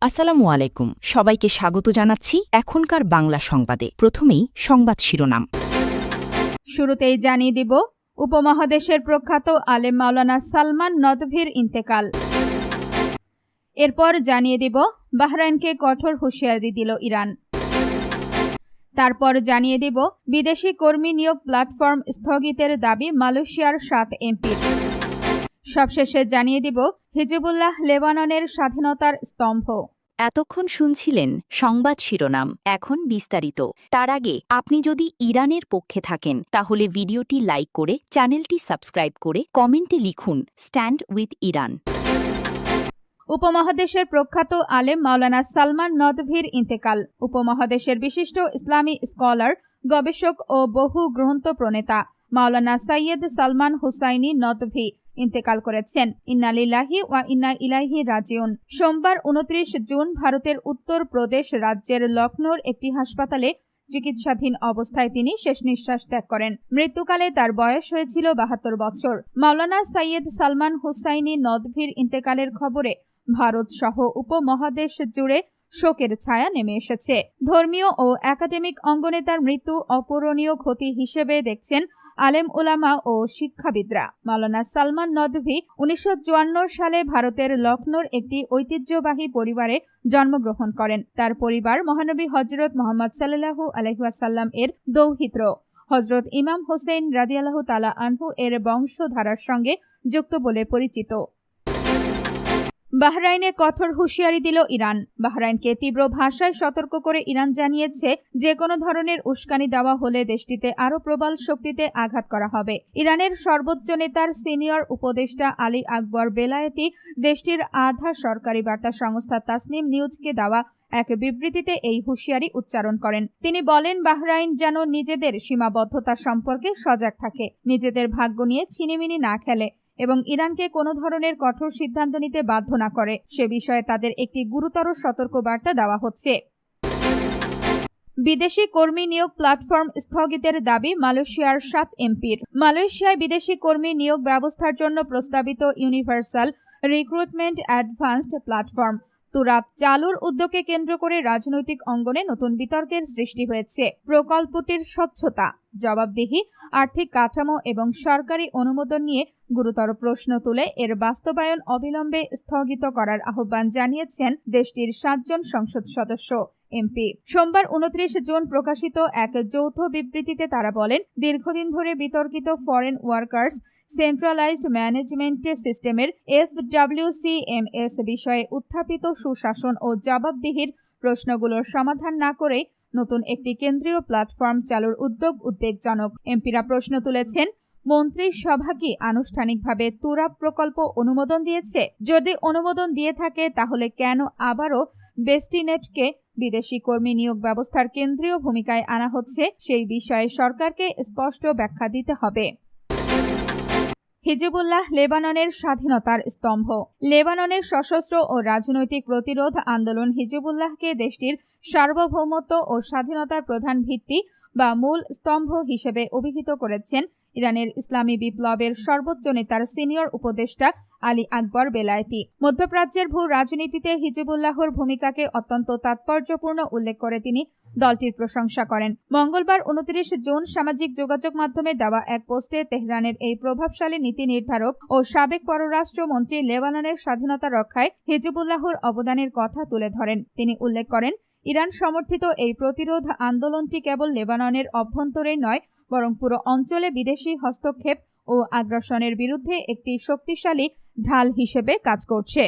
আসসালামু আলাইকুম, সবাইকে স্বাগত জানাচ্ছি এখনকার বাংলা সংবাদে। প্রথমেই সংবাদ শিরোনাম। শুরুতেই জানিয়ে দিব, উপমহাদেশের প্রখ্যাত আলেম মাওলানা সালমান নদভীর ইন্তেকাল। এরপর জানিয়ে দিব, বাহরাইনকে কঠোর হুঁশিয়ারি দিল ইরান। তারপর জানিয়ে দিব, বিদেশি কর্মী নিয়োগ প্ল্যাটফর্ম স্থগিতের দাবি মালয়েশিয়ার 7 এমপির। সবশেষে জানিয়ে দিব, হিজবুল্লাহ লেবাননের স্বাধীনতার স্তম্ভ। এতক্ষণ শুনছিলেন সংবাদ শিরোনাম, এখন বিস্তারিত। তার আগে আপনি যদি ইরানের পক্ষে থাকেন তাহলে ভিডিওটি লাইক করে চ্যানেলটি সাবস্ক্রাইব করে কমেন্টে লিখুন স্ট্যান্ড উইথ ইরান। উপমহাদেশের প্রখ্যাত আলেম মাওলানা সালমান নদভীর ইন্তেকাল। উপমহাদেশের বিশিষ্ট ইসলামী স্কলার, গবেষক ও বহু গ্রন্থ প্রণেতা মাওলানা সৈয়দ সালমান হুসাইনি নদভী ইন্তেকাল করেছেন। ইন্না লিল্লাহি ওয়া ইন্না ইলাইহি রাজিউন। সোমবার 29 জুন ভারতের উত্তর প্রদেশ রাজ্যের লখনৌর একটি হাসপাতালে চিকিৎসাধীন অবস্থায় তিনি শেষ নিঃশ্বাস ত্যাগ করেন। মৃত্যুকালে তার বয়স হয়েছিল 72 বছর। মাওলানা সৈয়দ সালমান হুসাইনি নদভীর ইন্তেকালের খবরে ভারত সহ উপমহাদেশ জুড়ে শোকের ছায়া নেমে এসেছে। ধর্মীয় ও একাডেমিক অঙ্গনে তার মৃত্যু অপূরণীয় ক্ষতি হিসেবে দেখছেন আলেম উলামা ও শিক্ষাবিদরা। মাওলানা সালমান নদভী 1954 সালে ভারতের লখনৌর একটি ঐতিহ্যবাহী পরিবারে জন্মগ্রহণ করেন। তার পরিবার মহানবী হযরত মুহাম্মদ সাল্লাল্লাহু আলাইহি ওয়াসাল্লাম এর দৌহিত্র হযরত ইমাম হোসেন রাদিয়াল্লাহু তাআলা আনহু এর বংশধারার সঙ্গে যুক্ত বলে পরিচিত। বাহরাইনে কঠোর হুঁশিয়ারি দিল ইরান। বাহরাইনকে তীব্র ভাষায় সতর্ক করে ইরান জানিয়েছে, যে কোনো ধরনের উস্কানি দেওয়া হলে দেশটিতে আরও প্রবল শক্তিতে আঘাত করা হবে। ইরানের সর্বোচ্চ নেতার সিনিয়র উপদেষ্টা আলী আকবর বেলায়েতি দেশটির আধা সরকারি বার্তা সংস্থা তাসনিম নিউজকে দেওয়া এক বিবৃতিতে এই হুঁশিয়ারি উচ্চারণ করেন। তিনি বলেন, বাহরাইন যেন নিজেদের সীমাবদ্ধতা সম্পর্কে সজাগ থাকে, নিজেদের ভাগ্য নিয়ে ছিনিমিনি না খেলে এবং ইরানকে কোনো ধরনের কঠোর সিদ্ধান্ত নিতে বাধ্য না করে, সে বিষয়ে তাদের একটি গুরুতর সতর্কবার্তা দেওয়া হচ্ছে। বিদেশি কর্মী নিয়োগ প্ল্যাটফর্ম স্থগিতের দাবি মালয়েশিয়ার 7 এমপির। মালয়েশিয়ায় বিদেশি কর্মী নিয়োগ ব্যবস্থার জন্য প্রস্তাবিত universal recruitment advanced platform Turab চালুর উদ্যোগকে কেন্দ্র করে রাজনৈতিক অঙ্গনে নতুন বিতর্কের সৃষ্টি হয়েছে। প্রকল্পটির স্বচ্ছতা, জবাবদিহি, আর্থিক কাঠামো এবং সরকারি অনুমোদন নিয়ে গুরুতর প্রশ্ন তুলে এর বাস্তবায়ন অবিলম্বে স্থগিত করার আহ্বান জানিয়েছেন দেশটির 7 জন সংসদ সদস্য এমপি। সোমবার 29 জুন প্রকাশিত এক যৌথ বিবৃতিতে তারা বলেন, দীর্ঘদিন ধরে বিতর্কিত ফরেন ওয়ার্কার্স সেন্ট্রালাইজড ম্যানেজমেন্ট সিস্টেমের FWCMS বিষয়ে উত্থাপিত সুশাসন ও জবাবদিহির প্রশ্নগুলোর সমাধান না করে নতুন একটি কেন্দ্রীয় প্ল্যাটফর্ম চালুর উদ্যোগ উদ্বেগজনক। এমপিরা প্রশ্ন তুলেছেন, মন্ত্রিসভা কি আনুষ্ঠানিকভাবে তুরাব প্রকল্প অনুমোদন দিয়েছে? যদি অনুমোদন দিয়ে থাকে তাহলে কেন আবারও বেস্টিনেটকে বিদেশি কর্মী নিয়োগ ব্যবস্থার কেন্দ্রীয় ভূমিকায় আনা হচ্ছে? সেই বিষয়ে সরকারকে স্পষ্ট ব্যাখ্যা দিতে হবে। হিজবুল্লাহ লেবাননের স্বাধীনতার স্তম্ভ। লেবাননের সশস্ত্র ও রাজনৈতিক প্রতিরোধ আন্দোলন হিজবুল্লাহকে দেশটির সার্বভৌমত্ব ও স্বাধীনতার প্রধান ভিত্তি বা মূল স্তম্ভ হিসেবে অভিহিত করেছেন ইরানের ইসলামী বিপ্লবের সর্বোচ্চ নেতার সিনিয়র উপদেষ্টা আলী আকবর বেলায়েতি। মধ্যপ্রাচ্যের ভূ রাজনীতিতে হিজবুল্লাহর ভূমিকাকে অত্যন্ত তাৎপর্যপূর্ণ উল্লেখ করে তিনি দলটির প্রশংসা করেন। মঙ্গলবার 29 জুন সামাজিক যোগাযোগ মাধ্যমে দেওয়া এক পোস্টে তেহরানের এই প্রভাবশালী নীতি নির্ধারক ও সাবেক পররাষ্ট্রমন্ত্রী লেবাননের স্বাধীনতা রক্ষায় হিজবুল্লাহর অবদানের কথা তুলে ধরেন। তিনি উল্লেখ করেন, ইরান সমর্থিত এই প্রতিরোধ আন্দোলনটি কেবল লেবাননের অভ্যন্তরে নয়, বরং পুরো অঞ্চলে বিদেশি হস্তক্ষেপ ও আগ্রাসনের বিরুদ্ধে একটি শক্তিশালী ঢাল হিসেবে কাজ করছে।